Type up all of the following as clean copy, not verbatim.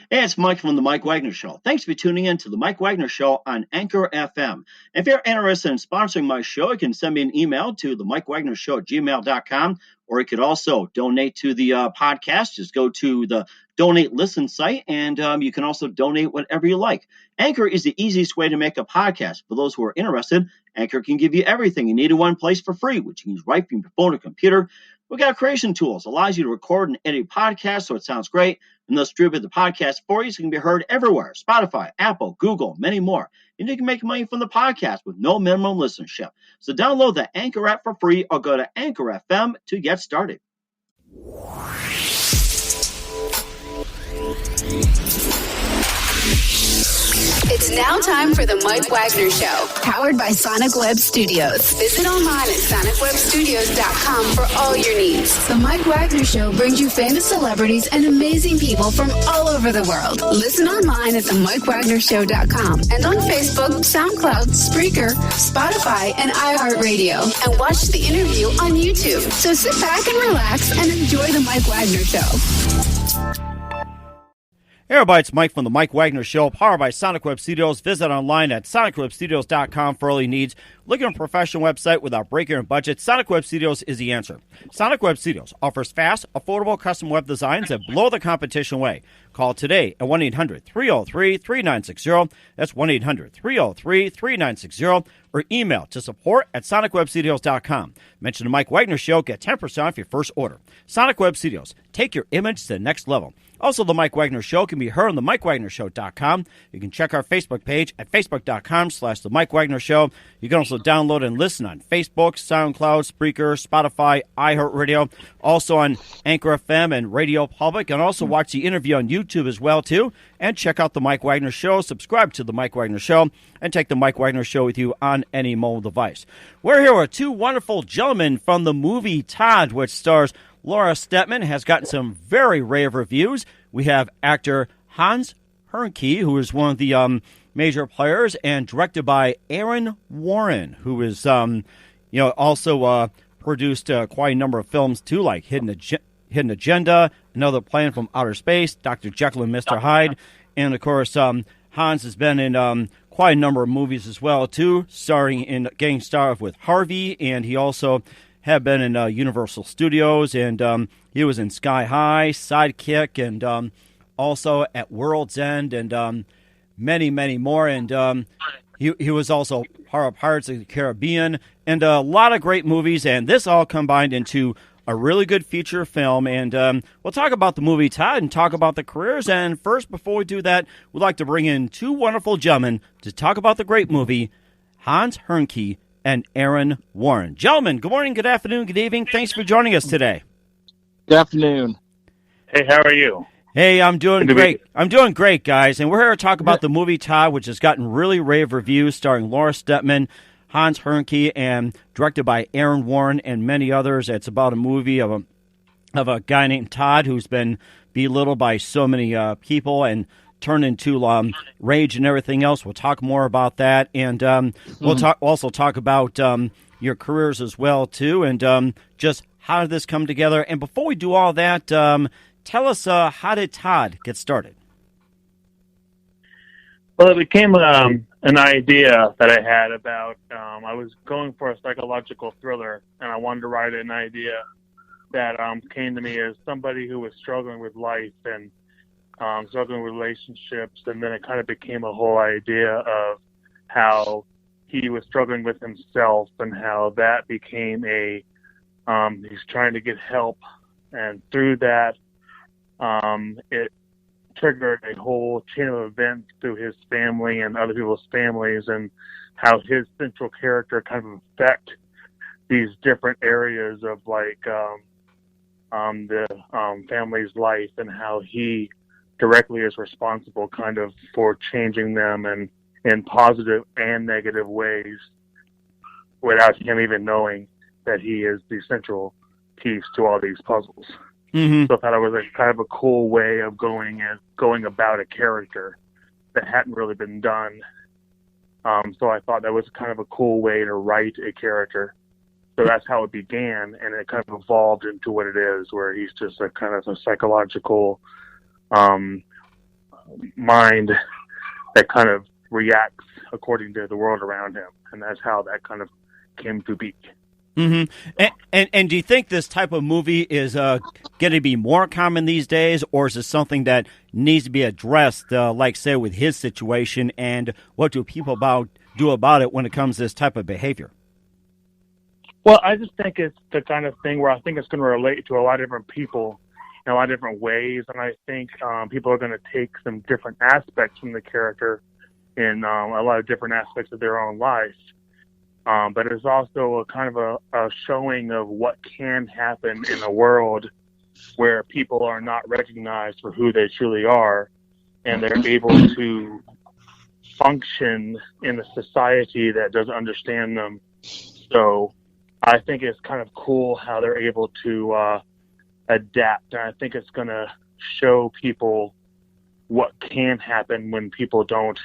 Hey, it's Mike from the Mike Wagner Show. Thanks for tuning in to the Mike Wagner Show on Anchor FM. If you're interested in sponsoring my show, you can send me an email to the Mike Wagner Show at gmail.com, or you could also donate to the podcast. Just go to the donate listen site, and you can also donate whatever you like. Anchor is the easiest way to make a podcast. For those who are interested, Anchor can give you everything you need in one place for free, which you can use right from your phone or computer. We've got creation tools, allows you to record and edit podcasts so it sounds great, and they'll distribute the podcast for you so it can be heard everywhere. Spotify, Apple, Google, many more. And you can make money from the podcast with no minimum listenership. So download the Anchor app for free or go to Anchor FM to get started. It's now time for the Mike Wagner Show, powered by Sonic Web Studios. Visit online at sonicwebstudios.com for all your needs. The Mike Wagner Show brings you famous celebrities and amazing people from all over the world. Listen online at themikewagnershow.com and on Facebook, SoundCloud, Spreaker, Spotify, and iHeartRadio. And watch the interview on YouTube. So sit back and relax and enjoy the Mike Wagner Show. Hey everybody, it's Mike from the Mike Wagner Show, powered by Sonic Web Studios. Visit online at sonicwebstudios.com for all your needs. Look at a professional website without breaking your budget. Sonic Web Studios is the answer. Sonic Web Studios offers fast, affordable custom web designs that blow the competition away. Call today at 1-800-303-3960. That's 1-800-303-3960. Or email to support at sonicwebstudios.com. Mention the Mike Wagner Show. Get 10% off your first order. Sonic Web Studios. Take your image to the next level. Also, the Mike Wagner Show can be heard on the MikeWagnerShow.com. You can check our Facebook page at Facebook.com/The Mike Wagner Show. You can also download and listen on Facebook, SoundCloud, Spreaker, Spotify, iHeartRadio, also on Anchor FM and Radio Public, and also watch the interview on YouTube as well, too. And check out the Mike Wagner Show. Subscribe to the Mike Wagner Show and take the Mike Wagner Show with you on any mobile device. We're here with two wonderful gentlemen from the movie Todd, which stars Laura Stetman, has gotten some very rave reviews. We have actor Hans Hernke, who is one of the major players, and directed by Aaron Warren, who is also produced quite a number of films too, like Hidden Agenda, Another Plan from Outer Space, Dr. Jekyll and Mr. Hyde, and of course Hans has been in quite a number of movies as well too, getting started with Harvey, and he also have been in Universal Studios, and he was in Sky High, Sidekick, and also at World's End, and many, many more. And he was also part of Pirates of the Caribbean, and a lot of great movies, and this all combined into a really good feature film. And we'll talk about the movie Todd and talk about the careers. And first, before we do that, we'd like to bring in two wonderful gentlemen to talk about the great movie, Hans Hernke and Aaron Warren. Gentlemen, good morning, good afternoon, good evening. Thanks for joining us today. Good afternoon. Hey, how are you? Hey, I'm doing great. I'm doing great, guys. And we're here to talk about the movie Todd, which has gotten really rave reviews, starring Laura Stetman, Hans Hernke, and directed by Aaron Warren and many others. It's about a movie of a guy named Todd who's been belittled by so many people and turned into rage and everything else. We'll talk more about that, and we'll also talk about your careers as well too, and just how did this come together. And before we do all that, tell us how did Todd get started? Well, it became an idea that I had about. I was going for a psychological thriller, and I wanted to write an idea that came to me as somebody who was struggling with life and struggling with relationships, and then it kind of became a whole idea of how he was struggling with himself and how that became he's trying to get help, and through that it triggered a whole chain of events through his family and other people's families, and how his central character kind of affect these different areas of the family's life, and how he directly is responsible kind of for changing them and in positive and negative ways without him even knowing that he is the central piece to all these puzzles. Mm-hmm. So I thought it was a kind of a cool way of going about a character that hadn't really been done. So I thought that was kind of a cool way to write a character. So that's how it began, and it kind of evolved into what it is, where he's just a kind of a psychological mind that kind of reacts according to the world around him, and that's how that kind of came to be. Mm-hmm. And do you think this type of movie is going to be more common these days, or is it something that needs to be addressed, like, say, with his situation, and what do people do about it when it comes to this type of behavior? Well, I just think it's the kind of thing where I think it's going to relate to a lot of different people in a lot of different ways, and I think people are going to take some different aspects from the character in a lot of different aspects of their own life. But it's also a kind of a showing of what can happen in a world where people are not recognized for who they truly are, and they're able to function in a society that doesn't understand them. So I think it's kind of cool how they're able to adapt, and I think it's going to show people what can happen when people don't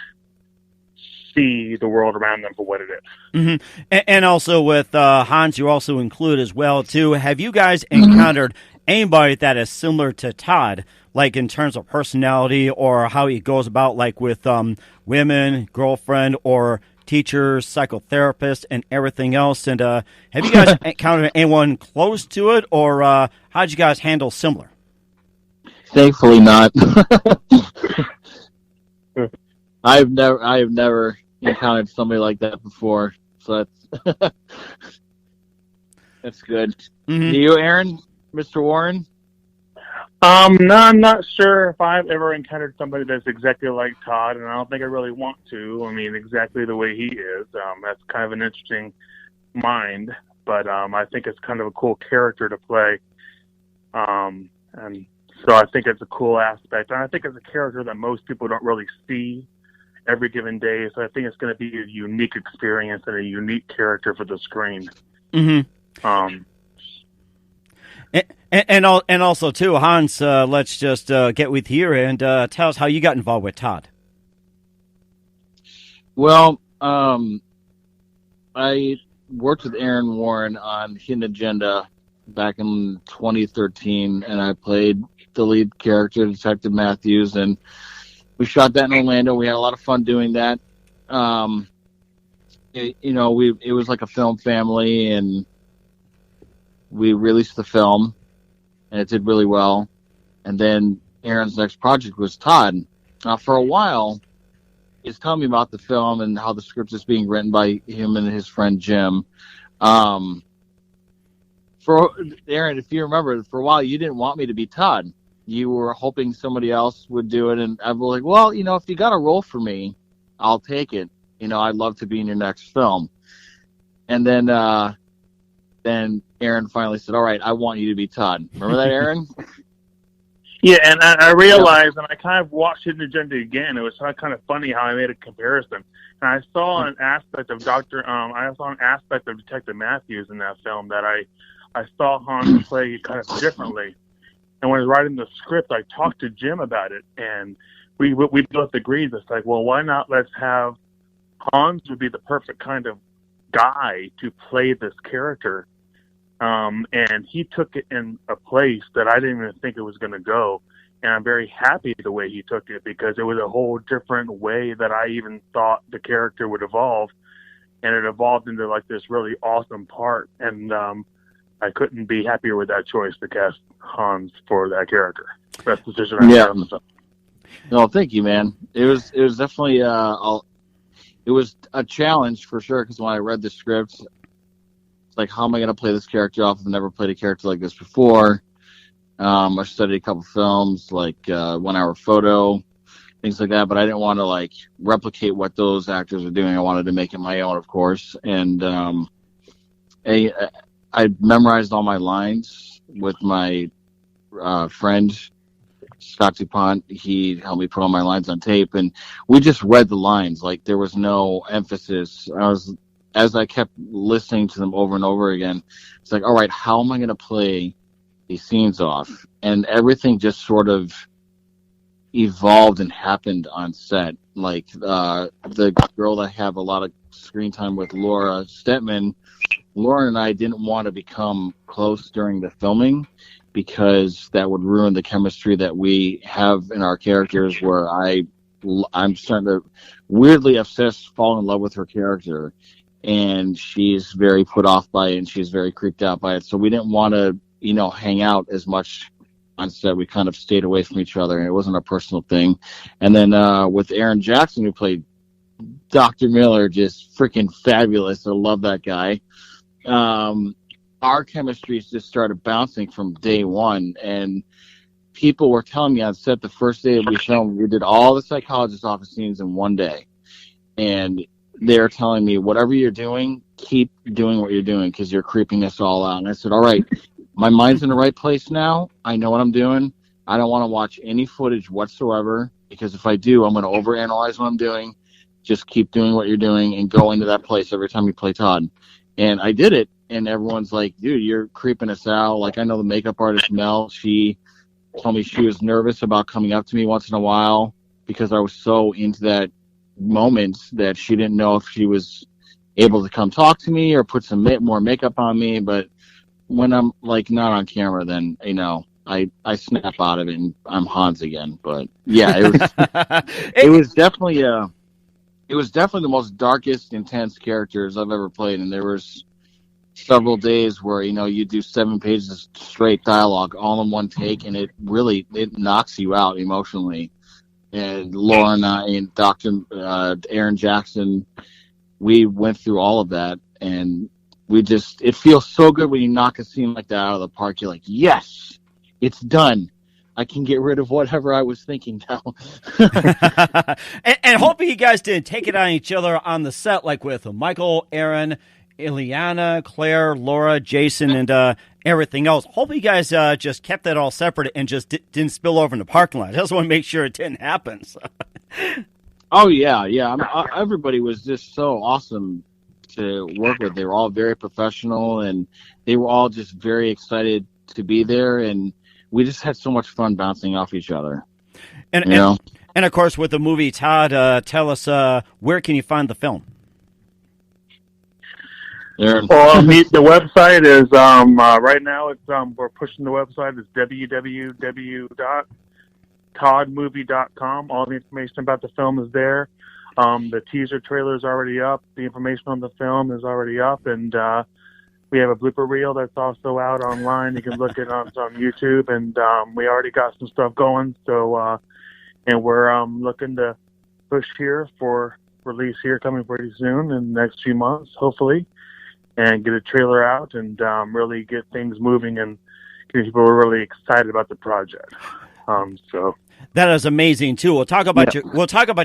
see the world around them for what it is. Mm-hmm. And also with Hans, you also include as well, too. Have you guys encountered anybody that is similar to Todd, like in terms of personality or how he goes about, like with women, girlfriend, or teachers, psychotherapists, and everything else? And have you guys encountered anyone close to it, or how'd you guys handle similar? Thankfully not. I have never encountered somebody like that before, so that's good. Mm-hmm. You, Aaron, Mr. Warren? No, I'm not sure if I've ever encountered somebody that's exactly like Todd, and I don't think I really want to. I mean, exactly the way he is. That's kind of an interesting mind, but I think it's kind of a cool character to play. And so I think it's a cool aspect. And I think it's a character that most people don't really see every given day, so I think it's going to be a unique experience and a unique character for the screen. Mm-hmm. And also too, Hans, let's just get with you and tell us how you got involved with Todd. Well, I worked with Aaron Warren on Hidden Agenda back in 2013, and I played the lead character, Detective Matthews, and we shot that in Orlando. We had a lot of fun doing that. It was like a film family, and we released the film, and it did really well. And then Aaron's next project was Todd. For a while, he's telling me about the film and how the script is being written by him and his friend Jim. For Aaron, if you remember, for a while you didn't want me to be Todd. You were hoping somebody else would do it, and I was like, well, if you got a role for me, I'll take it. I'd love to be in your next film. And then Aaron finally said, all right, I want you to be Todd. Remember that, Aaron? Yeah, and I realized, and I kind of watched Hidden Agenda again. It was kind of funny how I made a comparison. And I saw an aspect of Detective Matthews in that film that I saw Hans play kind of differently. And when I was writing the script, I talked to Jim about it, and we both agreed. It's like, well, why not let's have Hans would be the perfect kind of guy to play this character. And he took it in a place that I didn't even think it was going to go. And I'm very happy the way he took it, because it was a whole different way that I even thought the character would evolve. And it evolved into like this really awesome part. And I couldn't be happier with that choice to cast Hans for that character. Best decision I made on the film. No, thank you, man. It was definitely it was a challenge for sure, because when I read the script, it's like, how am I going to play this character off? I've never played a character like this before. I studied a couple films, like 1 Hour Photo, things like that, but I didn't want to like replicate what those actors are doing. I wanted to make it my own, of course. And I memorized all my lines with my friend Scott DuPont. He helped me put all my lines on tape, and we just read the lines. Like, there was no emphasis. As I kept listening to them over and over again, it's like, all right, how am I going to play these scenes off? And everything just sort of evolved and happened on set. Like, the girl that I have a lot of screen time with, Laura Stetman, Laura and I didn't want to become close during the filming, because that would ruin the chemistry that we have in our characters, where I'm starting to weirdly fall in love with her character, and she's very put off by it, and she's very creeped out by it. So we didn't want to, hang out as much on set. We kind of stayed away from each other, and it wasn't a personal thing. And then with Aaron Jackson, who played Dr. Miller, just freaking fabulous. I love that guy. Our chemistry just started bouncing from day one, and people were telling me on set the first day that we filmed, we did all the psychologist office scenes in one day, and they're telling me, whatever you're doing, keep doing what you're doing, because you're creeping us all out. And I said, all right, my mind's in the right place now. I know what I'm doing. I don't want to watch any footage whatsoever, because if I do, I'm going to overanalyze what I'm doing. Just keep doing what you're doing and go into that place every time you play Todd. And I did it, and everyone's like, dude, you're creeping us out. Like, I know the makeup artist, Mel, she told me she was nervous about coming up to me once in a while because I was so into that moment that she didn't know if she was able to come talk to me or put some more makeup on me. But when I'm like not on camera, then, I snap out of it and I'm Hans again. But yeah, it was definitely the most darkest, intense characters I've ever played. And there was several days where, you do 7 pages of straight dialogue all in one take, and it knocks you out emotionally. And Laura and I and Dr. Aaron Jackson, we went through all of that, and it feels so good when you knock a scene like that out of the park. You're like, yes, it's done. I can get rid of whatever I was thinking now. and hoping you guys didn't take it on each other on the set, like with Michael, Aaron, Ileana, Claire, Laura, Jason, and everything else. Hope you guys just kept that all separate and just didn't spill over in the parking lot. I just want to make sure it didn't happen. So. Oh, yeah. Everybody was just so awesome to work with. They were all very professional, and they were all just very excited to be there, and we just had so much fun bouncing off each other. And of course, with the movie, Todd, tell us, where can you find the film? Well, the website is right now. It's we're pushing the website. It's www.toddmovie.com. All the information about the film is there. The teaser trailer is already up. The information on the film is already up, and we have a blooper reel that's also out online. You can look it on YouTube, and we already got some stuff going. So, and we're looking to push here for release here coming pretty soon in the next few months, hopefully. And get a trailer out and really get things moving and get people really excited about the project. So that is amazing too. We'll talk about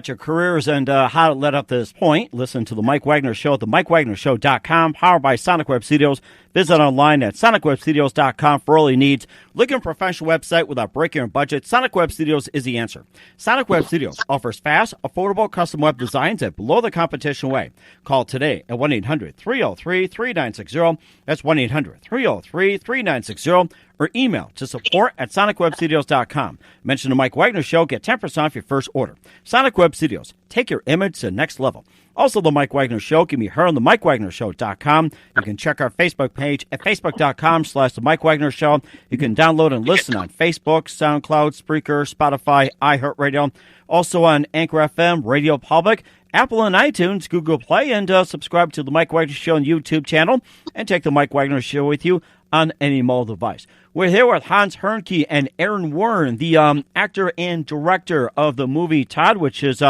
your careers and how it led up to this point. Listen to the Mike Wagner Show at the MikeWagnerShow.com, powered by Sonic Web Studios. Visit online at SonicWebStudios.com for all your needs. Looking for a professional website without breaking your budget? Sonic Web Studios is the answer. Sonic Web Studios offers fast, affordable custom web designs at below the competition way. Call today at 1-800-303-3960. That's 1-800-303-3960. Or email to support@sonicwebstudios.com. Mention the Mike Wagner Show. Get 10% off your first order. Sonic Web Studios. Take your image to the next level. Also, the Mike Wagner Show can be heard on the MikeWagnerShow.com. You can check our Facebook page at Facebook.com/The Mike Wagner Show. You can download and listen on Facebook, SoundCloud, Spreaker, Spotify, iHeartRadio. Also on Anchor FM, Radio Public, Apple and iTunes, Google Play, and subscribe to the Mike Wagner Show on YouTube channel. And take the Mike Wagner Show with you on any mobile device. We're here with Hans Hernke and Aaron Warren, the actor and director of the movie Todd, which is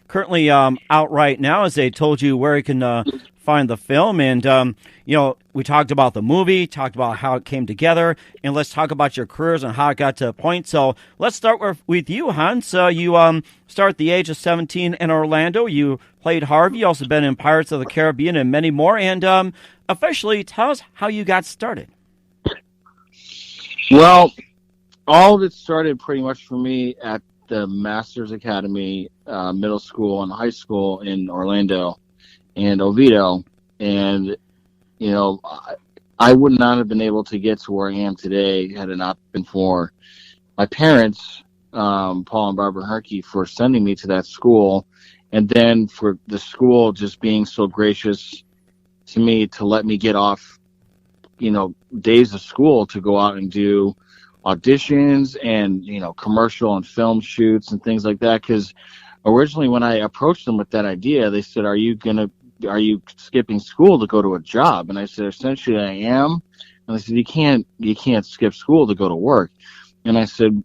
currently out right now, as they told you where you can find the film. And, we talked about the movie, talked about how it came together, and let's talk about your careers and how it got to a point. So let's start with you, Hans. You start at the age of 17 in Orlando. You played Harvey. You also been in Pirates of the Caribbean and many more. And officially, tell us how you got started. Well, all of it started pretty much for me at the Masters Academy, middle school and high school in Orlando and Oviedo. And, I would not have been able to get to where I am today had it not been for my parents, Paul and Barbara Hernke, for sending me to that school. And then for the school just being so gracious to me to let me get off, days of school to go out and do auditions and, commercial and film shoots and things like that. Because originally when I approached them with that idea, they said, are you skipping school to go to a job? And I said, essentially I am. And they said, you can't skip school to go to work. And I said,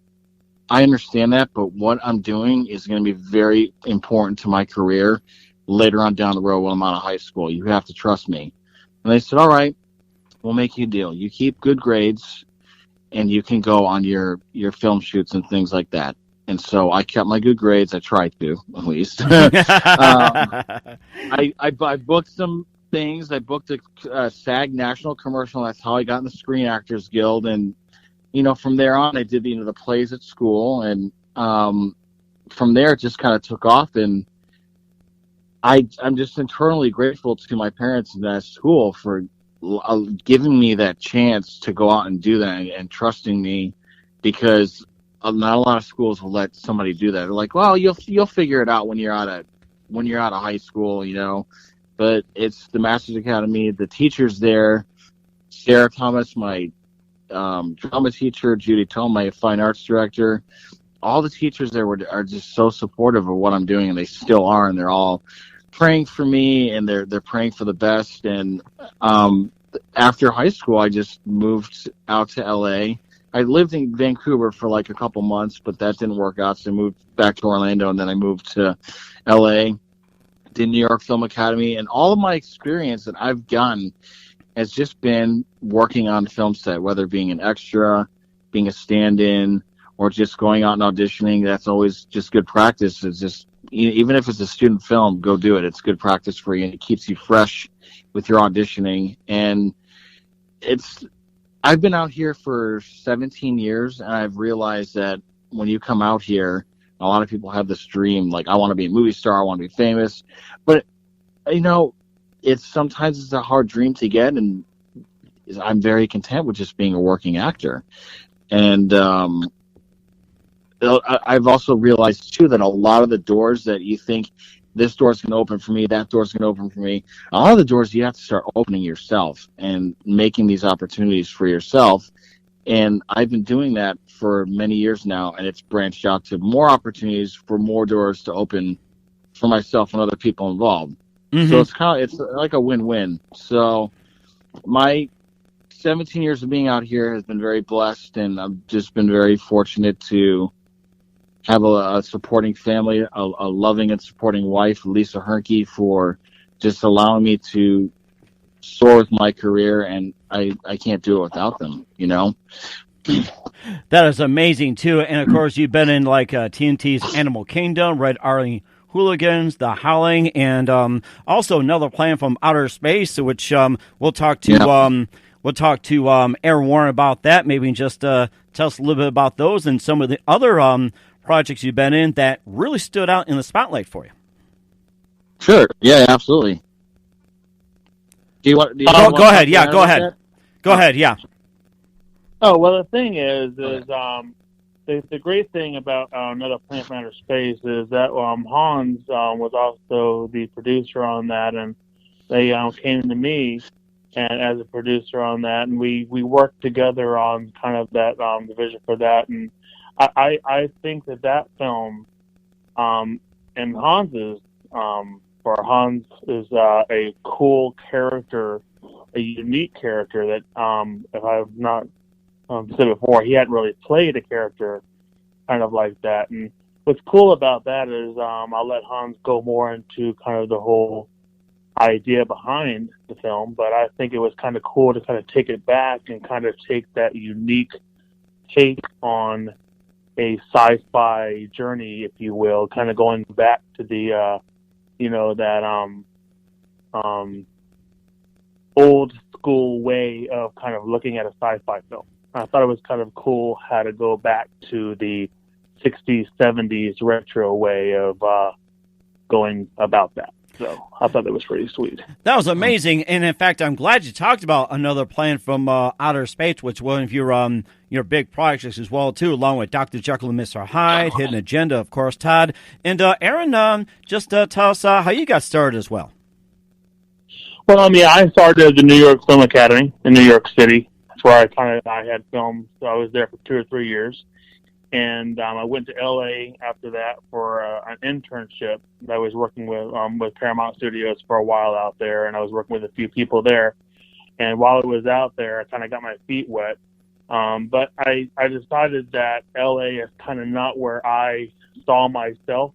I understand that, but what I'm doing is going to be very important to my career later on down the road when I'm out of high school. You have to trust me. And they said, all right, we'll make you a deal. You keep good grades and you can go on your film shoots and things like that. And so I kept my good grades. I tried to, at least. I booked some things. I booked a SAG national commercial. That's how I got in the Screen Actors Guild. And, from there on, I did the plays at school. And from there, it just kind of took off. And I'm just internally grateful to my parents in that school for giving me that chance to go out and do that and trusting me, because not a lot of schools will let somebody do that. They're like, well, you'll figure it out when you're out of high school, But it's the Masters Academy, the teachers there, Sarah Thomas, my drama teacher, Judy Tome, my fine arts director. All the teachers there are just so supportive of what I'm doing, and they still are, and they're all praying for me, and they're praying for the best. And after high school, I just moved out to LA. I lived in Vancouver for like a couple months, but that didn't work out, so I moved back to Orlando, and then I moved to LA, did New York Film Academy, and all of my experience that I've gotten has just been working on the film set, whether being an extra, being a stand-in, or just going out and auditioning. That's always just good practice. It's just, even if it's a student film, go do it. It's good practice for you, and it keeps you fresh with your auditioning. And I've been out here for 17 years, and I've realized that when you come out here, a lot of people have this dream, like, I want to be a movie star, I want to be famous. But, sometimes it's a hard dream to get, and I'm very content with just being a working actor. And I've also realized, too, that a lot of the doors that you think, this door's going to open for me, that door's going to open for me, a lot of the doors you have to start opening yourself and making these opportunities for yourself. And I've been doing that for many years now, and it's branched out to more opportunities for more doors to open for myself and other people involved. Mm-hmm. So it's like a win-win. So my 17 years of being out here has been very blessed, and I've just been very fortunate to have a supporting family, a loving and supporting wife, Lisa Hernke, for just allowing me to soar with my career, and I can't do it without them, That is amazing, too. And, of course, you've been in, like, TNT's Animal Kingdom, Red Army Hooligans, The Howling, and also Another Plan from Outer Space, which we'll talk to Aaron Warren about that. Maybe just tell us a little bit about those and some of the other projects you've been in that really stood out in the spotlight for you. Sure. Yeah, absolutely. Go ahead. Yeah, go ahead. Go ahead. Yeah. Oh, well, the thing is the great thing about Another Planet from Outer Space is that Hans was also the producer on that, and they came to me and as a producer on that, and we worked together on kind of that the vision for that. And I think that film and Hans's for Hans is a cool character, a unique character that if I've not said before, he hadn't really played a character kind of like that. And what's cool about that is I'll let Hans go more into kind of the whole idea behind the film, but I think it was kind of cool to kind of take it back and kind of take that unique take on a sci-fi journey, if you will, kind of going back to the that old school way of kind of looking at a sci-fi film. I thought it was kind of cool how to go back to the 60s, 70s retro way of going about that. So I thought that was pretty sweet. That was amazing. And in fact, I'm glad you talked about Another Plan from Outer Space, which was one of your big projects as well, too, along with Dr. Jekyll and Mr. Hyde, Hidden Agenda, of course, Todd. And Aaron, just tell us how you got started as well. Well, I started at the New York Film Academy in New York City. That's where I had filmed. So I was there for 2 or 3 years. And I went to LA after that for an internship. I was working with Paramount Studios for a while out there, and I was working with a few people there. And while I was out there, I kind of got my feet wet. But I decided that LA is kind of not where I saw myself,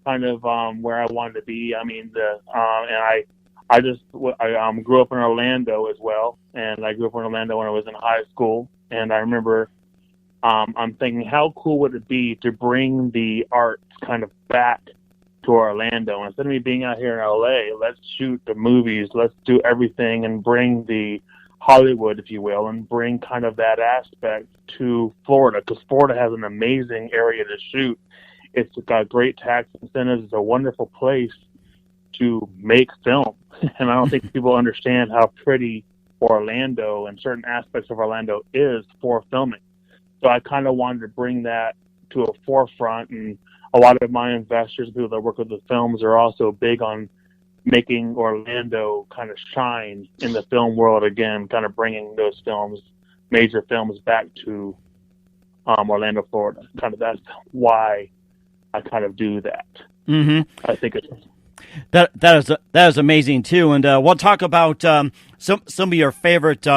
kind of where I wanted to be. I mean, I grew up in Orlando as well, and I grew up in Orlando when I was in high school. And I remember I'm thinking, how cool would it be to bring the arts kind of back to Orlando? And instead of me being out here in LA, let's shoot the movies, let's do everything and bring the Hollywood, if you will, and bring kind of that aspect to Florida, because Florida has an amazing area to shoot. It's got great tax incentives. It's a wonderful place to make film. And I don't think people understand how pretty Orlando and certain aspects of Orlando is for filming. So I kind of wanted to bring that to a forefront, and a lot of my investors, people that work with the films, are also big on making Orlando kind of shine in the film world again, kind of bringing those films, major films, back to Orlando, Florida. Kind of that's why I kind of do that. Mm-hmm. I think it's that is amazing too, and we'll talk about some of your favorite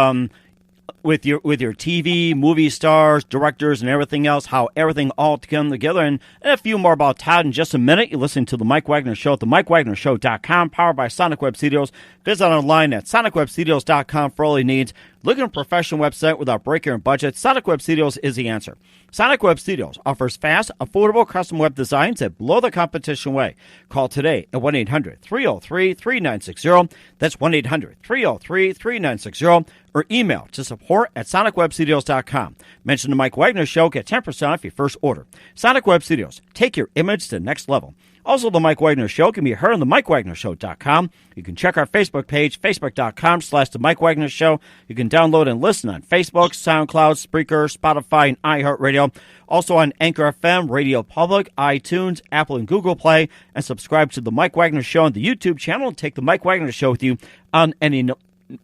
with your TV, movie stars, directors, and everything else, how everything all come together, and a few more about Todd in just a minute. You're listening to The Mike Wagner Show at themikewagnershow.com, powered by Sonic Web Studios. Visit online at sonicwebstudios.com for all your needs. Looking for a professional website without breaking budget? Sonic Web Studios is the answer. Sonic Web Studios offers fast, affordable custom web designs that blow the competition away. Call today at 1-800-303-3960. That's 1-800-303-3960. Or email to support@sonicwebstudios.com. Mention the Mike Wagner Show. Get 10% off your first order. Sonic Web Studios. Take your image to the next level. Also, the Mike Wagner Show can be heard on the MikeWagnerShow.com. You can check our Facebook page, Facebook.com/The Mike Wagner Show. You can download and listen on Facebook, SoundCloud, Spreaker, Spotify, and iHeartRadio. Also on Anchor FM, Radio Public, iTunes, Apple, and Google Play. And subscribe to the Mike Wagner Show on the YouTube channel and take the Mike Wagner Show with you on any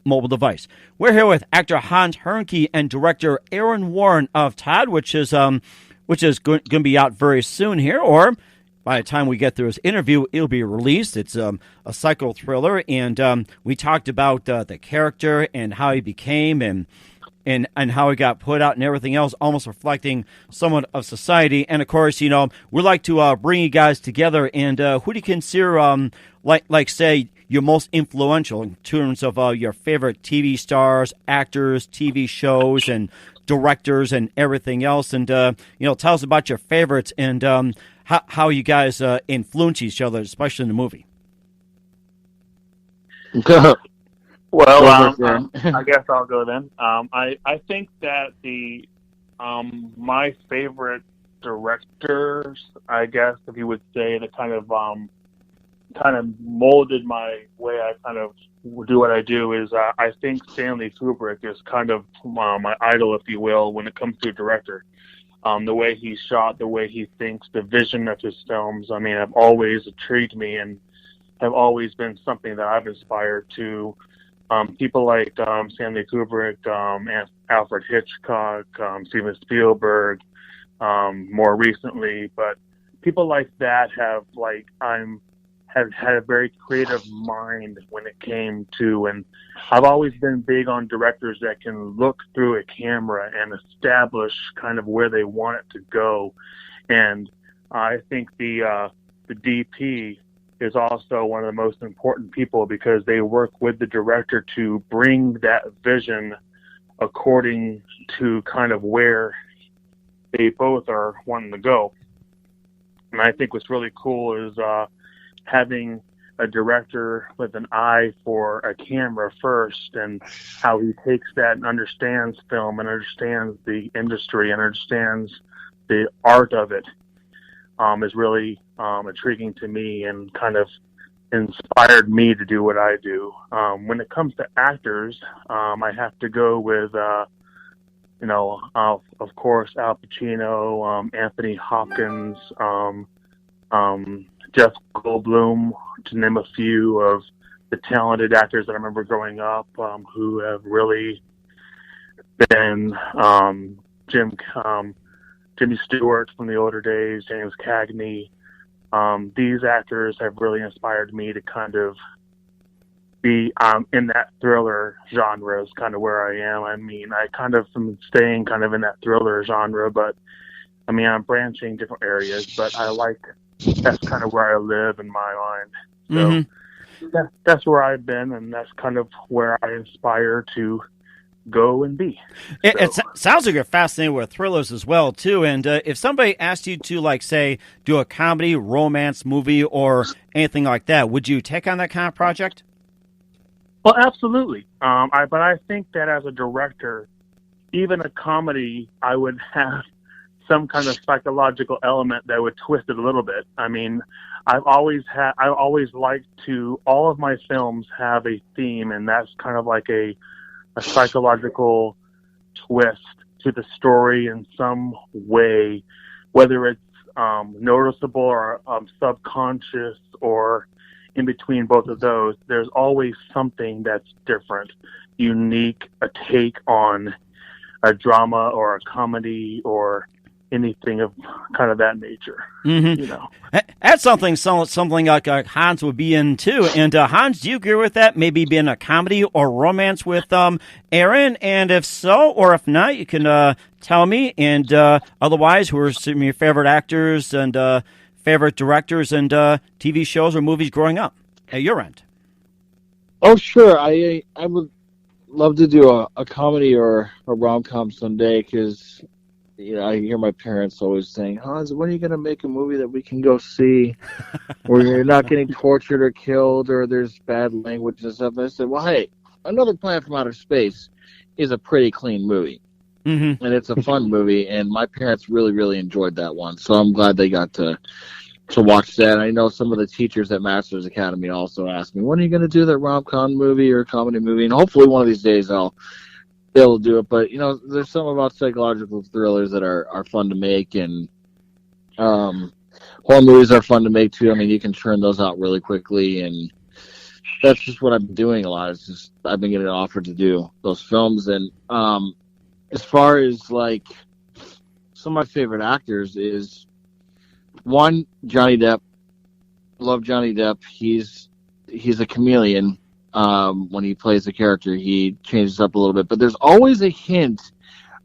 mobile device. We're here with actor Hans Hernke and director Aaron Warren of Todd, which is going to be out very soon here, or by the time we get through this interview, it'll be released. It's a psycho thriller, and we talked about the character and how he became and how he got put out and everything else, almost reflecting somewhat of society. And of course, we like to bring you guys together. And who do you consider, say, your most influential in terms of your favorite TV stars, actors, TV shows, and directors, and everything else? And tell us about your favorites and how you guys influence each other, especially in the movie. Well, I guess I'll go then. I think that my favorite directors, I guess, if you would say, that kind of molded my way I kind of do what I do is I think Stanley Kubrick is kind of my idol, if you will, when it comes to a director. The way he shot, the way he thinks, the vision of his films, have always intrigued me and have always been something that I've aspired to. People like Stanley Kubrick, Alfred Hitchcock, Steven Spielberg, more recently, but people like that have had a very creative mind when it came to, and I've always been big on directors that can look through a camera and establish kind of where they want it to go. And I think the DP is also one of the most important people because they work with the director to bring that vision according to kind of where they both are wanting to go. And I think what's really cool is having a director with an eye for a camera first, and how he takes that and understands film and understands the industry and understands the art of it is really intriguing to me and kind of inspired me to do what I do. When it comes to actors, I have to go with, of course, Al Pacino, Anthony Hopkins, Jeff Goldblum, to name a few of the talented actors that I remember growing up, who have really been Jimmy Stewart from the older days, James Cagney. These actors have really inspired me to kind of be in that thriller genre is kind of where I am. I mean, I kind of am staying kind of in that thriller genre, but I mean, I'm branching different areas, but that's kind of where I live in my mind. So that's where I've been, and that's kind of where I aspire to go and be. It sounds like you're fascinated with thrillers as well, too. And if somebody asked you to, like, say, do a comedy, romance movie, or anything like that, would you take on that kind of project? Well, absolutely. But I think that as a director, even a comedy, I would have some kind of psychological element that would twist it a little bit. I mean, I've always liked to, all of my films have a theme, and that's kind of like a psychological twist to the story in some way, whether it's noticeable or subconscious or in between both of those. There's always something that's different, unique, a take on a drama or a comedy or anything of kind of that nature. You know, That's something like Hans would be in too. And Hans, do you agree with that? Maybe being a comedy or romance with Aaron, and if so, or if not, you can tell me. And otherwise, who are some of your favorite actors and favorite directors and TV shows or movies growing up at your end? Oh, sure. I would love to do a comedy or a rom-com someday, because I hear my parents always saying, Hans, when are you going to make a movie that we can go see where you're not getting tortured or killed or there's bad language and stuff? And I said, well, hey, Another Planet from Outer Space is a pretty clean movie. And it's a fun movie, and my parents really, really enjoyed that one. So I'm glad they got to watch that. I know some of the teachers at Masters Academy also asked me, when are you going to do that rom-com movie or comedy movie? And hopefully one of these days I'll be able to do it. But, there's some about psychological thrillers that are fun to make, and horror movies are fun to make too. I mean, you can churn those out really quickly, and that's just what I've been doing a lot. It's just I've been getting offered to do those films. And as far as, like, some of my favorite actors is, one, Johnny Depp. Love Johnny Depp. He's a chameleon. When he plays a character, he changes up a little bit. But there's always a hint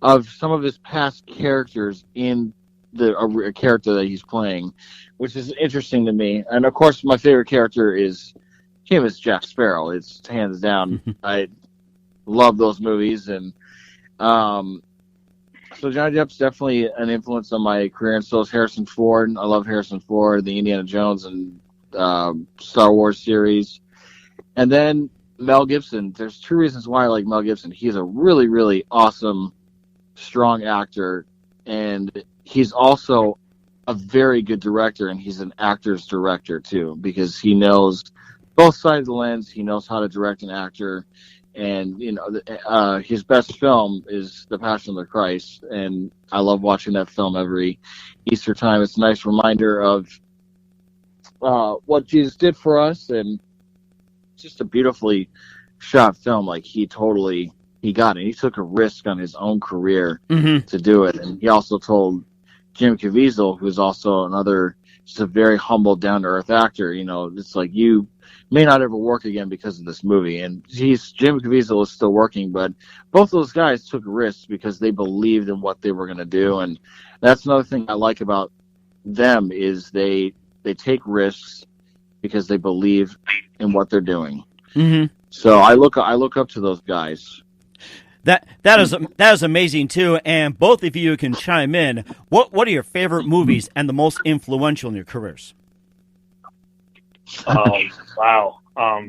of some of his past characters in a character that he's playing, which is interesting to me. And, of course, my favorite character is him as Jack Sparrow. It's hands down. I love those movies. And so Johnny Depp's definitely an influence on my career, and so is Harrison Ford. I love Harrison Ford, the Indiana Jones and Star Wars series. And then Mel Gibson. There's two reasons why I like Mel Gibson. He's a really, really awesome, strong actor, and he's also a very good director, and he's an actor's director too, because he knows both sides of the lens. He knows how to direct an actor. And, his best film is The Passion of the Christ, and I love watching that film every Easter time. It's a nice reminder of what Jesus did for us, and just a beautifully shot film. Like, he got it. He took a risk on his own career to do it. And he also told Jim Caviezel, who's also just a very humble, down-to-earth actor, it's like, you may not ever work again because of this movie. And Jim Caviezel is still working, but both those guys took risks because they believed in what they were going to do. And that's another thing I like about them, is they take risks because they believe in what they're doing. So I look up to those guys. That is amazing too. And both of you can chime in. What are your favorite movies and the most influential in your careers? Wow.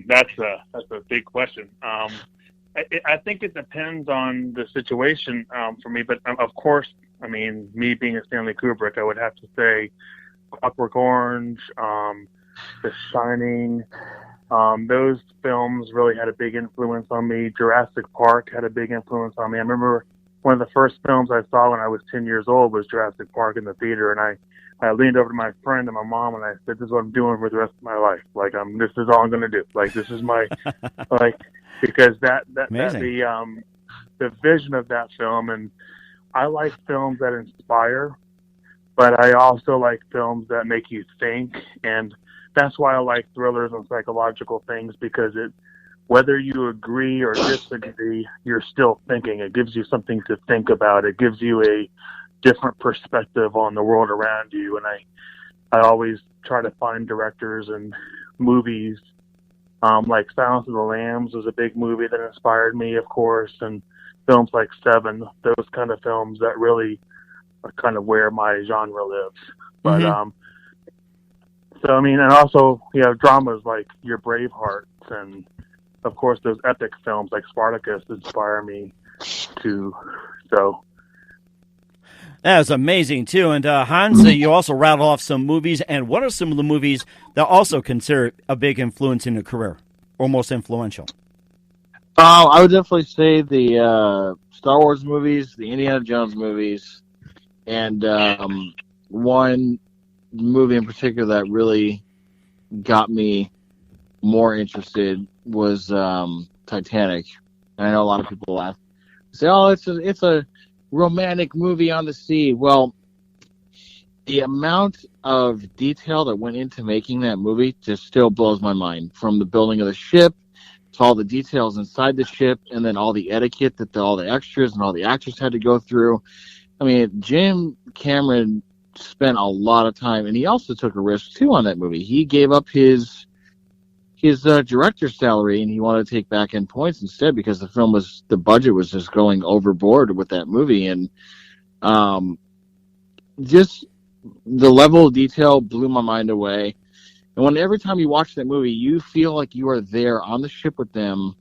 That's a big question. I think it depends on the situation for me, but of course, I mean, me being a Stanley Kubrick, I would have to say Clockwork Orange, The Shining. Those films really had a big influence on me. Jurassic Park had a big influence on me. I remember one of the first films I saw when I was 10 years old was Jurassic Park in the theater, and I leaned over to my friend and my mom, and I said, "This is what I'm doing for the rest of my life. Like, this is all I'm going to do. Like, this is my, like," because that the vision of that film. And I like films that inspire, but I also like films that make you think. And that's why I like thrillers and psychological things, because whether you agree or disagree, you're still thinking. It gives you something to think about. It gives you a different perspective on the world around you. And I always try to find directors and movies, like Silence of the Lambs was a big movie that inspired me, of course, and films like Seven, those kind of films that really are kind of where my genre lives. But, so, I mean, and also, dramas like your Bravehearts and, of course, those epic films like Spartacus inspire me too. So. That was amazing, too. And Hans, you also rattled off some movies. And what are some of the movies that also consider a big influence in your career, or most influential? I would definitely say the Star Wars movies, the Indiana Jones movies, and one movie in particular that really got me more interested was Titanic. And I know a lot of people laugh, say, "Oh, it's a romantic movie on the sea." Well, the amount of detail that went into making that movie just still blows my mind. From the building of the ship to all the details inside the ship, and then all the etiquette that all the extras and all the actors had to go through. I mean, Jim Cameron spent a lot of time, and he also took a risk too on that movie. He gave up his director's salary, and he wanted to take back end points instead, because the budget was just going overboard with that movie. And just the level of detail blew my mind away. And every time you watch that movie, you feel like you are there on the ship with them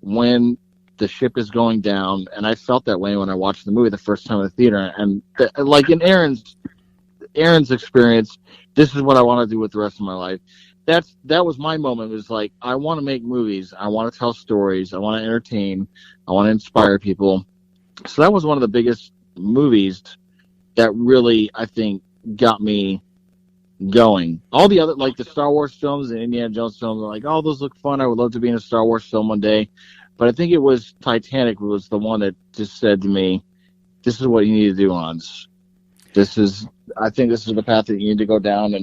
when the ship is going down. And I felt that way when I watched the movie the first time in the theater. And like in Aaron's experience, this is what I want to do with the rest of my life. That was my moment. It was like, I want to make movies. I want to tell stories. I want to entertain. I want to inspire people. So that was one of the biggest movies that really, I think, got me going. All the other, like the Star Wars films and Indiana Jones films, are like, oh, those look fun. I would love to be in a Star Wars film one day. But I think it was Titanic was the one that just said to me, this is what you need to do, Hans. I think this is the path that you need to go down.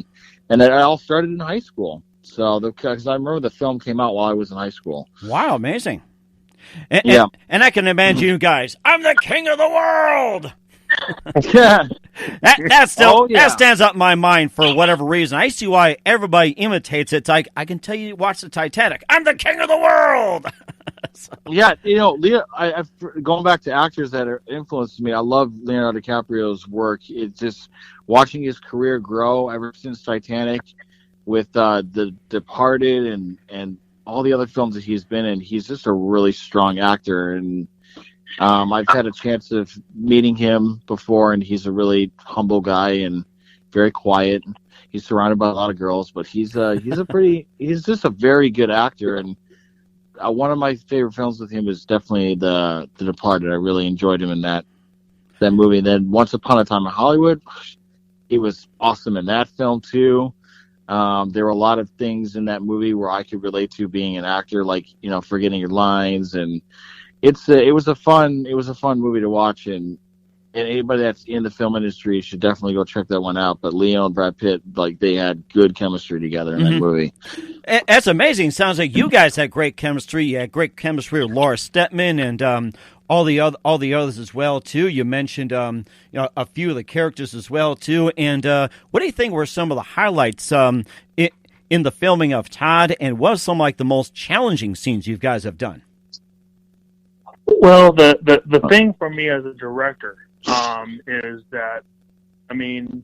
And it all started in high school. So, because I remember the film came out while I was in high school. Wow, amazing. And I can imagine you guys, I'm the king of the world. Yeah. That stands up in my mind for whatever reason. I see why everybody imitates it. It's like, I can tell you watch the Titanic. I'm the king of the world. So. Yeah, Leo, going back to actors that are influenced me, I love Leonardo DiCaprio's work. It's just watching his career grow ever since Titanic, with The Departed and all the other films that he's been in. He's just a really strong actor, and I've had a chance of meeting him before, and he's a really humble guy and very quiet. He's surrounded by a lot of girls, but he's just a very good actor. And one of my favorite films with him is definitely The Departed. I really enjoyed him in that movie. And then Once Upon a Time in Hollywood, he was awesome in that film too. There were a lot of things in that movie where I could relate to being an actor, like forgetting your lines, and it was a fun movie to watch, and anybody that's in the film industry should definitely go check that one out. But Leo and Brad Pitt, like, they had good chemistry together in that movie. That's amazing. Sounds like you guys had great chemistry. You had great chemistry with Laura Stetman and all the others as well too. You mentioned a few of the characters as well too. And what do you think were some of the highlights in the filming of Todd, and what are some like the most challenging scenes you guys have done? Well, the thing for me as a director is that, I mean,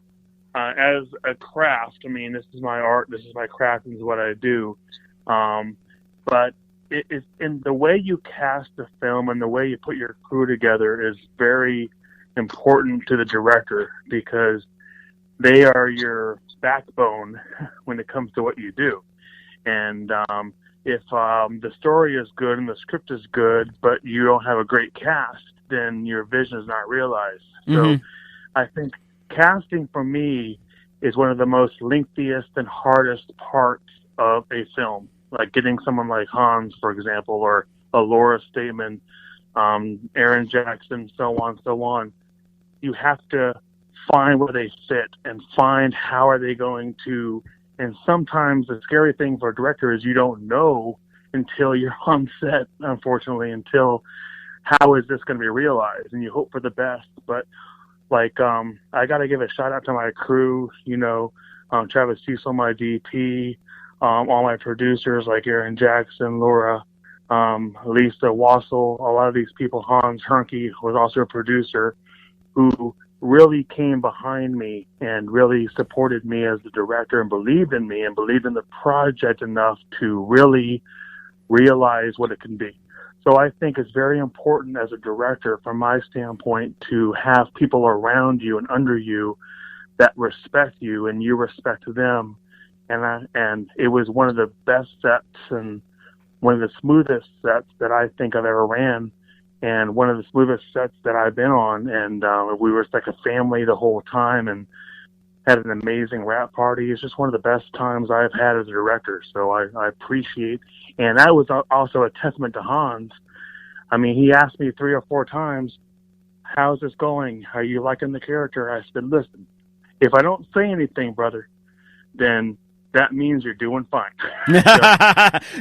as a craft, I mean, this is my art, this is my craft, this is what I do. But it's in the way you cast the film and the way you put your crew together is very important to the director, because they are your backbone when it comes to what you do. And if the story is good and the script is good, but you don't have a great cast, then your vision is not realized. So I think casting for me is one of the most lengthiest and hardest parts of a film. Like getting someone like Hans, for example, or a Laura Stetman, Aaron Jackson, so on. You have to find where they fit and find how are they going to. And sometimes the scary thing for a director is you don't know until you're on set, unfortunately, until how is this going to be realized, and you hope for the best. But like, I got to give a shout out to my crew, Travis Cecil, my DP, all my producers like Aaron Jackson, Laura, Lisa Wassel, a lot of these people. Hans Hernke was also a producer who really came behind me and really supported me as the director and believed in me and believed in the project enough to really realize what it can be. So I think it's very important as a director, from my standpoint, to have people around you and under you that respect you and you respect them. And it was one of the best sets and one of the smoothest sets that I think I've ever ran, and one of the smoothest sets that I've been on. And we were like a family the whole time and had an amazing rap party. It's just one of the best times I've had as a director. So I appreciate, and that was also a testament to Hans. I mean, he asked me 3 or 4 times, how's this going? Are you liking the character? I said, listen, if I don't say anything, brother, then that means you're doing fine.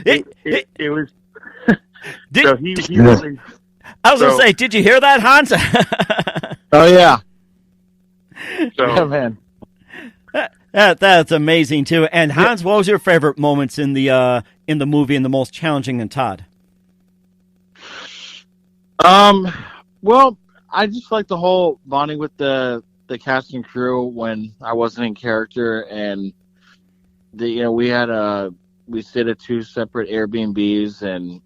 It was, so he really, I was going to say, did you hear that, Hans? Oh, yeah. So, Yeah, man. That's amazing, too. And Hans, what was your favorite moments in the movie and the most challenging in Todd? Well, I just like the whole bonding with the cast and crew when I wasn't in character, and we stayed at 2 separate Airbnbs, and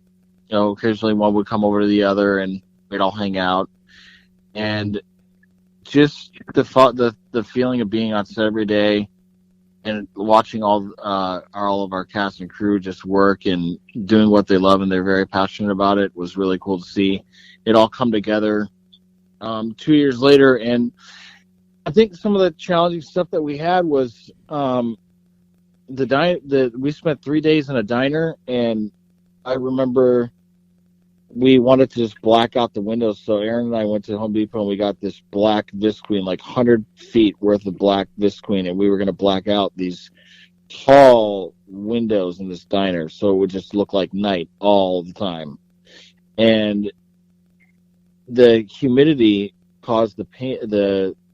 occasionally one would come over to the other, and we'd all hang out, and just the feeling of being on set every day and watching all of our cast and crew just work and doing what they love and they're very passionate about it was really cool to see it all come together 2 years later. And I think some of the challenging stuff that we had was we spent 3 days in a diner, and I remember we wanted to just black out the windows. So Aaron and I went to Home Depot and we got this black visqueen, like 100 feet worth of black visqueen, and we were going to black out these tall windows in this diner so it would just look like night all the time. And the humidity caused the paint to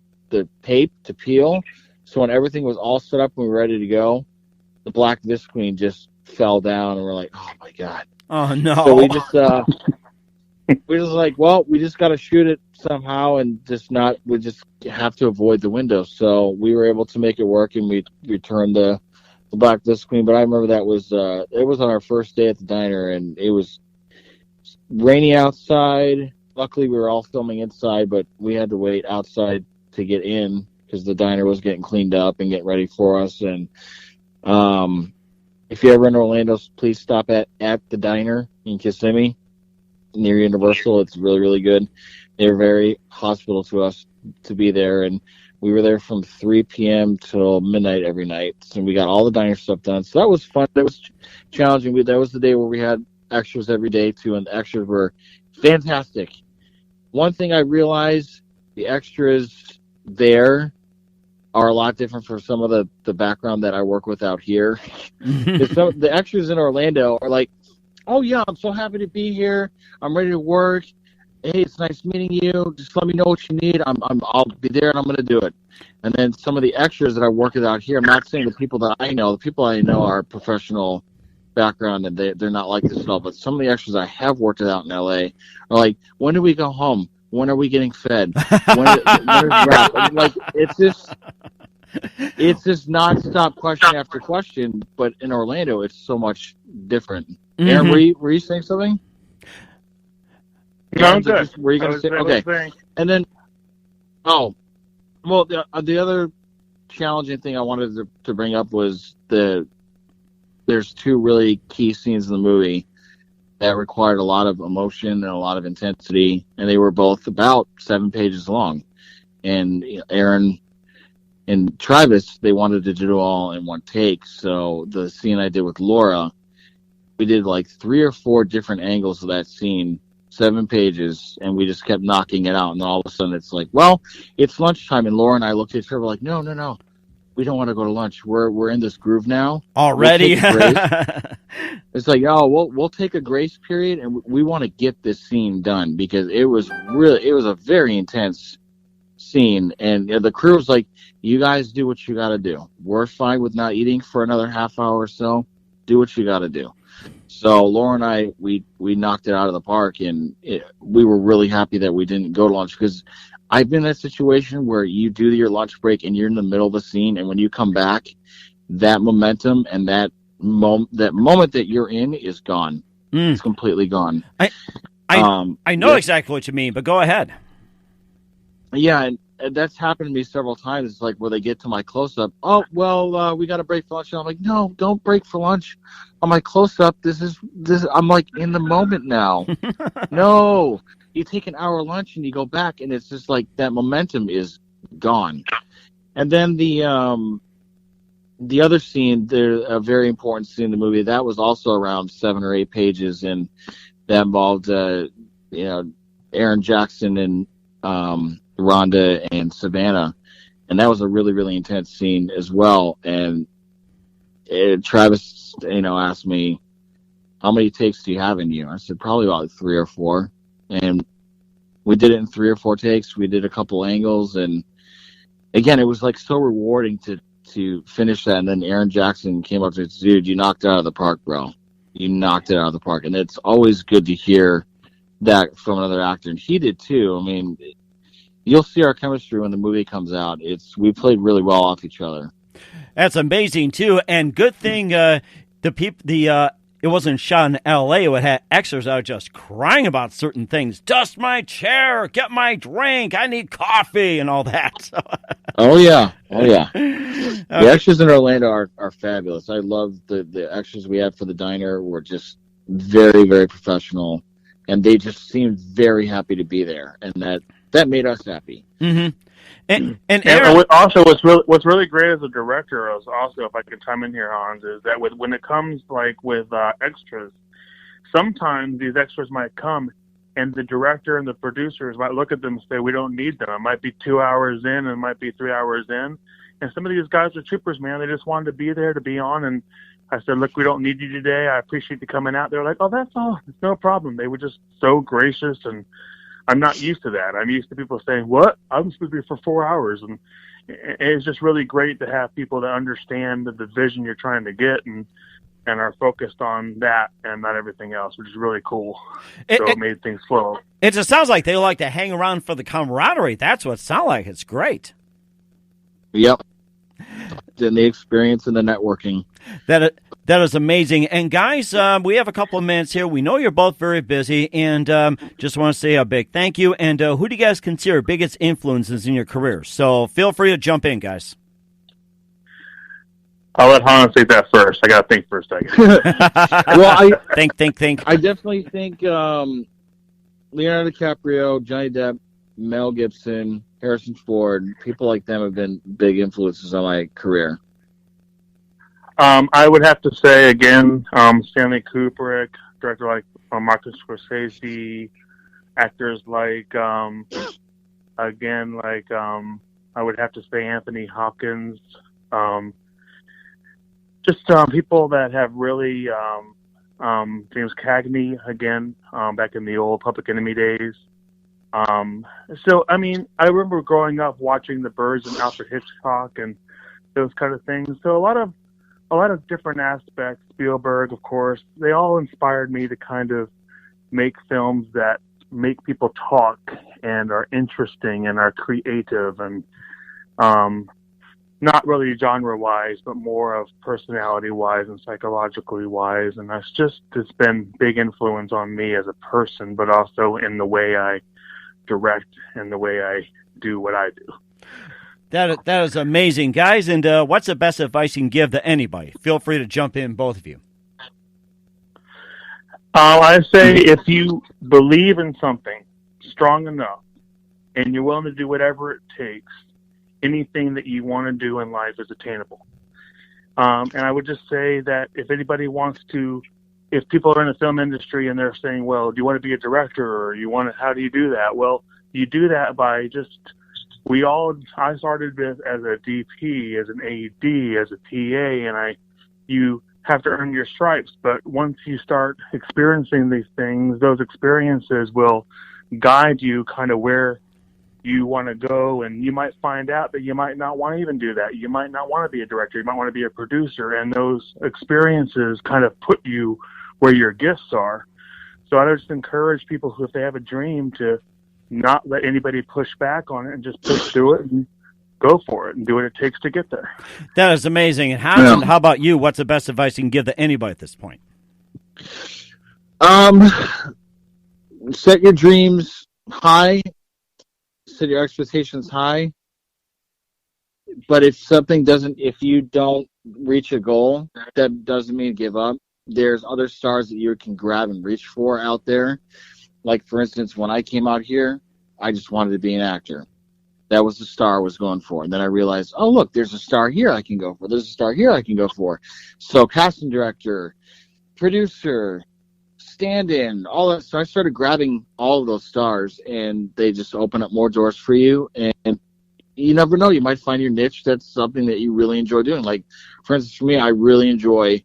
peel. So when everything was all set up and we were ready to go, the black visqueen just fell down, and we're like, oh my God. Oh no! So we just like, well, we just got to shoot it somehow, and we just have to avoid the window. So we were able to make it work, and we returned the black visqueen. But I remember that was it was on our first day at the diner, and it was rainy outside. Luckily, we were all filming inside, but we had to wait outside to get in because the diner was getting cleaned up and getting ready for us. And if you're ever in Orlando, please stop at the diner in Kissimmee near Universal. It's really, really good. They're very hospitable to us to be there, and we were there from 3 p.m. till midnight every night. So we got all the diner stuff done. So that was fun. That was challenging. That was the day where we had extras every day too, and the extras were fantastic. One thing I realized, the extras there are a lot different from some of the background that I work with out here. The extras in Orlando are like, oh yeah, I'm so happy to be here. I'm ready to work. Hey, it's nice meeting you. Just let me know what you need. I'll be there and I'm going to do it. And then some of the extras that I work with out here, I'm not saying the people that I know. The people I know are professional background and they're not like this at all. But some of the extras I have worked with out in LA are like, when do we go home? When are we getting fed? When like it's just nonstop question after question. But in Orlando, it's so much different. Mm-hmm. Aaron, were you saying something? No, I'm good. Were you going to say? Okay. And then, the other challenging thing I wanted to bring up was there's 2 really key scenes in the movie that required a lot of emotion and a lot of intensity, and they were both about 7 pages long. And Aaron and Travis, they wanted to do it all in one take. So the scene I did with Laura, we did like 3 or 4 different angles of that scene 7 pages, and we just kept knocking it out. And then all of a sudden, it's like, well, it's lunchtime, and Laura and I looked at each other like, no, we don't want to go to lunch. We're in this groove now already. It's like, oh, we'll take a grace period, and we want to get this scene done because it was a very intense scene, and the crew was like, you guys do what you got to do. We're fine with not eating for another half hour or so. Do what you got to do. So Laura and I, we knocked it out of the park, and we were really happy that we didn't go to lunch, because I've been in a situation where you do your lunch break and you're in the middle of a scene, and when you come back, that momentum and that moment that you're in is gone. It's completely gone. I know exactly what you mean, but go ahead. Yeah, and that's happened to me several times. It's like where they get to my close-up. Oh, well, we got to break for lunch. And I'm like, no, don't break for lunch. On my close-up, this. I'm like in the moment now. No, you take an hour lunch and you go back, and it's just like that momentum is gone. And then the other scene, a very important scene in the movie, that was also around 7 or 8 pages, and that involved, Aaron Jackson and Rhonda and Savannah, and that was a really, really intense scene as well. And Travis, asked me, how many takes do you have in you? I said, probably about 3 or 4. And we did it in 3 or 4 takes. We did a couple angles, and again, it was like so rewarding to finish that. And then Aaron Jackson came up to me, dude, you knocked it out of the park, bro. You knocked it out of the park. And it's always good to hear that from another actor, and he did too. I mean, you'll see our chemistry when the movie comes out. We played really well off each other. That's amazing too, and good thing it wasn't shot in L.A. It had extras out just crying about certain things. Dust my chair, get my drink, I need coffee, and all that. Oh yeah. The extras in Orlando are fabulous. I love the extras we had for the diner. Were just very, very professional, and they just seemed very happy to be there, and that made us happy. Mm-hmm. And also, what's really great as a director is also, if I could chime in here, Hans, is that when it comes with extras, sometimes these extras might come, and the director and the producers might look at them and say, we don't need them. It might be 2 hours in, and it might be 3 hours in, and some of these guys are troopers, man. They just wanted to be there, to be on, and I said, look, we don't need you today. I appreciate you coming out. They're like, oh, that's all. It's no problem. They were just so gracious, and I'm not used to that. I'm used to people saying, what? I'm supposed to be for 4 hours. And it's just really great to have people that understand the vision you're trying to get and are focused on that and not everything else, which is really cool. It made things flow. It just sounds like they like to hang around for the camaraderie. That's what it sounds like. It's great. Yep. And the experience and the networking. That is amazing. And guys, we have a couple of minutes here. We know you're both very busy, and just want to say a big thank you. And who do you guys consider biggest influences in your career? So feel free to jump in, guys. I'll let Hans take that first. I got to think for a second. Well, think. I definitely think Leonardo DiCaprio, Johnny Depp, Mel Gibson, Harrison Ford, people like them have been big influences on my career. I would have to say, again, Stanley Kubrick, director like Martin Scorsese, actors like, I would have to say Anthony Hopkins, people that have really, James Cagney, again, back in the old Public Enemy days. I remember growing up watching The Birds and Alfred Hitchcock and those kind of things. So a lot of different aspects, Spielberg, of course, they all inspired me to kind of make films that make people talk and are interesting and are creative and not really genre-wise, but more of personality-wise and psychologically-wise. And it's been big influence on me as a person, but also in the way I direct and the way I do what I do. That is amazing, guys. And what's the best advice you can give to anybody? Feel free to jump in, both of you. I say if you believe in something strong enough and you're willing to do whatever it takes, anything that you want to do in life is attainable. And I would just say that if anybody wants to if people are in the film industry and they're saying, well, do you want to be a director, or how do you do that? Well, you do that by I started as a DP, as an AD, as a TA, and you have to earn your stripes. But once you start experiencing these things, those experiences will guide you kind of where you want to go, and you might find out that you might not want to even do that. You might not want to be a director. You might want to be a producer, and those experiences kind of put you where your gifts are. So I just encourage people who, if they have a dream, to not let anybody push back on it and just push through it and go for it and do what it takes to get there. That is amazing. And Hans, how about you? What's the best advice you can give to anybody at this point? Set your dreams high. Set your expectations high. But if you don't reach a goal, that doesn't mean give up. There's other stars that you can grab and reach for out there. Like, for instance, when I came out here, I just wanted to be an actor. That was the star I was going for. And then I realized, oh, look, there's a star here I can go for. There's a star here I can go for. So casting director, producer, stand-in, all that. So I started grabbing all of those stars, and they just open up more doors for you. And you never know. You might find your niche. That's something that you really enjoy doing. Like, for instance, for me, I really enjoy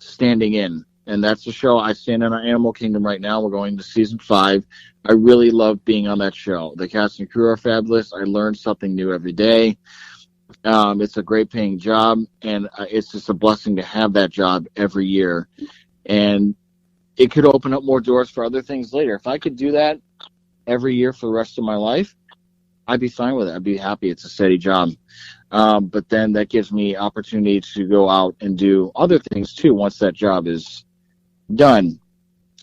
standing in. And that's the show. I stand in on Animal Kingdom right now. We're going to season 5. I really love being on that show. The cast and crew are fabulous. I learn something new every day. It's a great paying job, and it's just a blessing to have that job every year. And it could open up more doors for other things later. If I could do that every year for the rest of my life, I'd be fine with it. I'd be happy. It's a steady job. But then that gives me opportunity to go out and do other things too once that job is done.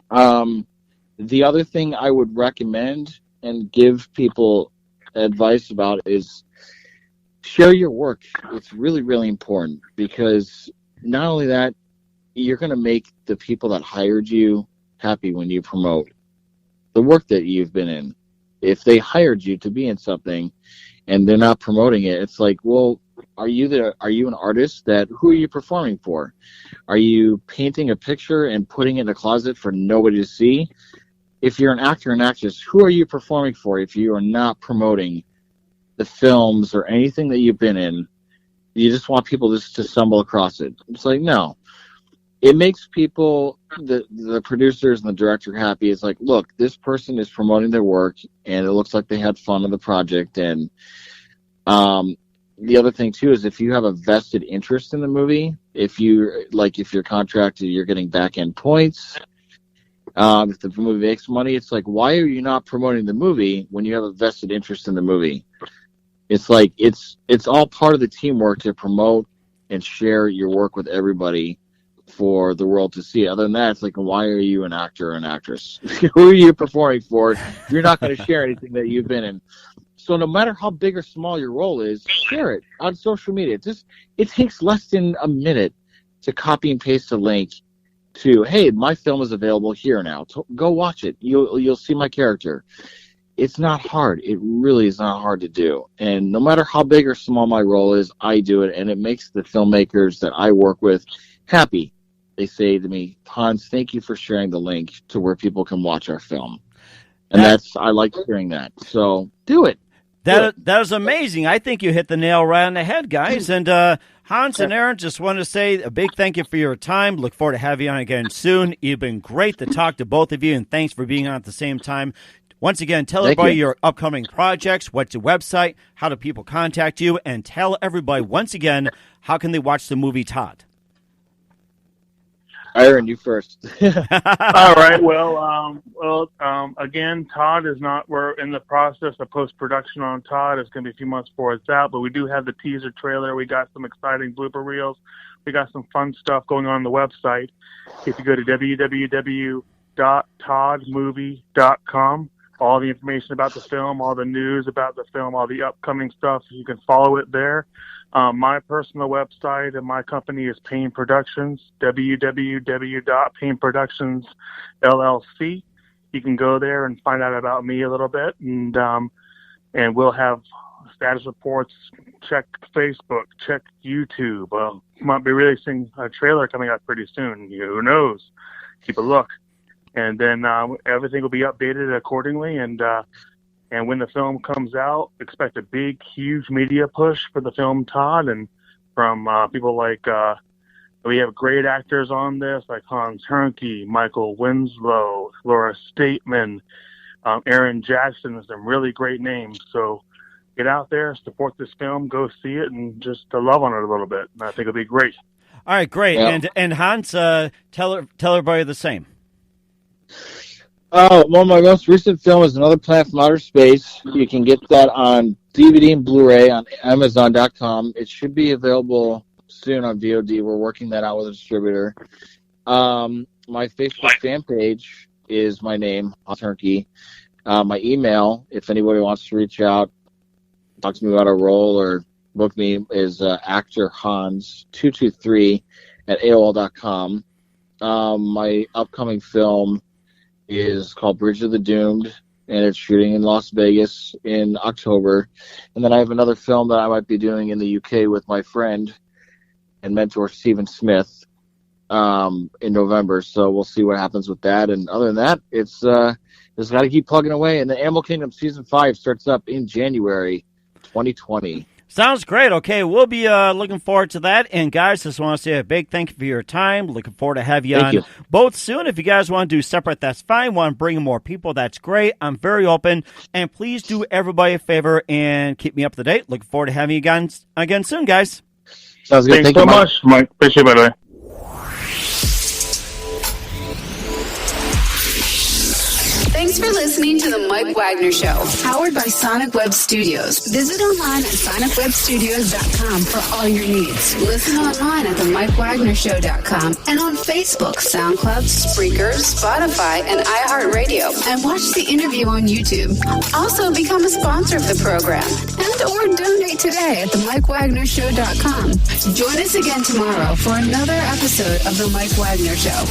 The other thing I would recommend and give people advice about is share your work. It's really, really important, because not only that, you're going to make the people that hired you happy when you promote the work that you've been in. If they hired you to be in something and they're not promoting it, it's like, well, are you an artist? Who are you performing for? Are you painting a picture and putting it in a closet for nobody to see? If you're an actor and actress, who are you performing for if you are not promoting the films or anything that you've been in? You just want people just to stumble across it. It's like, no. It makes people, the producers and the director, happy. It's like, look, this person is promoting their work, and it looks like they had fun on the project. And the other thing too is, if you have a vested interest in the movie, if you're contracted, you're getting back end points. If the movie makes money, it's like, why are you not promoting the movie when you have a vested interest in the movie? It's like it's all part of the teamwork to promote and share your work with everybody for the world to see. Other than that, it's like, why are you an actor or an actress? Who are you performing for? You're not going to share anything that you've been in. So no matter how big or small your role is, share it on social media. It takes less than a minute to copy and paste a link to, hey, my film is available here now. Go watch it. You'll see my character. It's not hard. It really is not hard to do. And no matter how big or small my role is, I do it, and it makes the filmmakers that I work with happy. They say to me, Hans, thank you for sharing the link to where people can watch our film. And I like hearing that. So do it. That is amazing. I think you hit the nail right on the head, guys. And Hans and Aaron, just want to say a big thank you for your time. Look forward to having you on again soon. You've been great to talk to both of you, and thanks for being on at the same time. Once again, tell everybody your upcoming projects, what's your website, how do people contact you, and tell everybody once again, how can they watch the movie Todd? Aaron, you first. All right. Well, again, Todd is not. We're in the process of post-production on Todd. It's going to be a few months before it's out, but we do have the teaser trailer. We got some exciting blooper reels. We got some fun stuff going on the website. If you go to www.toddmovie.com, all the information about the film, all the news about the film, all the upcoming stuff, you can follow it there. My personal website and my company is Payne Productions, www.payneproductions.llc. You can go there and find out about me a little bit, and we'll have status reports. Check Facebook, check YouTube. Might be releasing a trailer coming out pretty soon. Who knows? keep a look. And then everything will be updated accordingly. And when the film comes out, expect a big, huge media push for the film Todd, and from people like, we have great actors on this, like Hans Hernke, Michael Winslow, Laura Stetman, Aaron Jackson, some really great names. So get out there, support this film, go see it, and just to love on it a little bit. And I think it'll be great. All right, great. Yeah. And Hans, tell everybody the same. Well, my most recent film is Another Planet from Outer Space. You can get that on DVD and Blu-ray on Amazon.com. It should be available soon on VOD. We're working that out with a distributor. My Facebook fan page is my name, Hans Hernke. My email, if anybody wants to reach out, talk to me about a role or book me, is actorhans223@AOL.com. My upcoming film is called Bridge of the Doomed, and it's shooting in Las Vegas in October. And then I have another film that I might be doing in the UK with my friend and mentor Stephen Smith in November. So we'll see what happens with that. And other than that, it's just got to keep plugging away. And the Animal Kingdom Season 5 starts up in January 2020. Sounds great. Okay, we'll be looking forward to that. And, guys, just want to say a big thank you for your time. Looking forward to have you on both soon. If you guys want to do separate, that's fine. Want to bring in more people, that's great. I'm very open. And please do everybody a favor and keep me up to date. Looking forward to having you again soon, guys. Sounds good. Thanks so much, Mike. Appreciate it, by the way. Thanks for listening to The Mike Wagner Show, powered by Sonic Web Studios. Visit online at sonicwebstudios.com for all your needs. Listen online at themikewagnershow.com and on Facebook, SoundCloud, Spreaker, Spotify, and iHeartRadio. And watch the interview on YouTube. Also, become a sponsor of the program and or donate today at themikewagnershow.com. Join us again tomorrow for another episode of The Mike Wagner Show.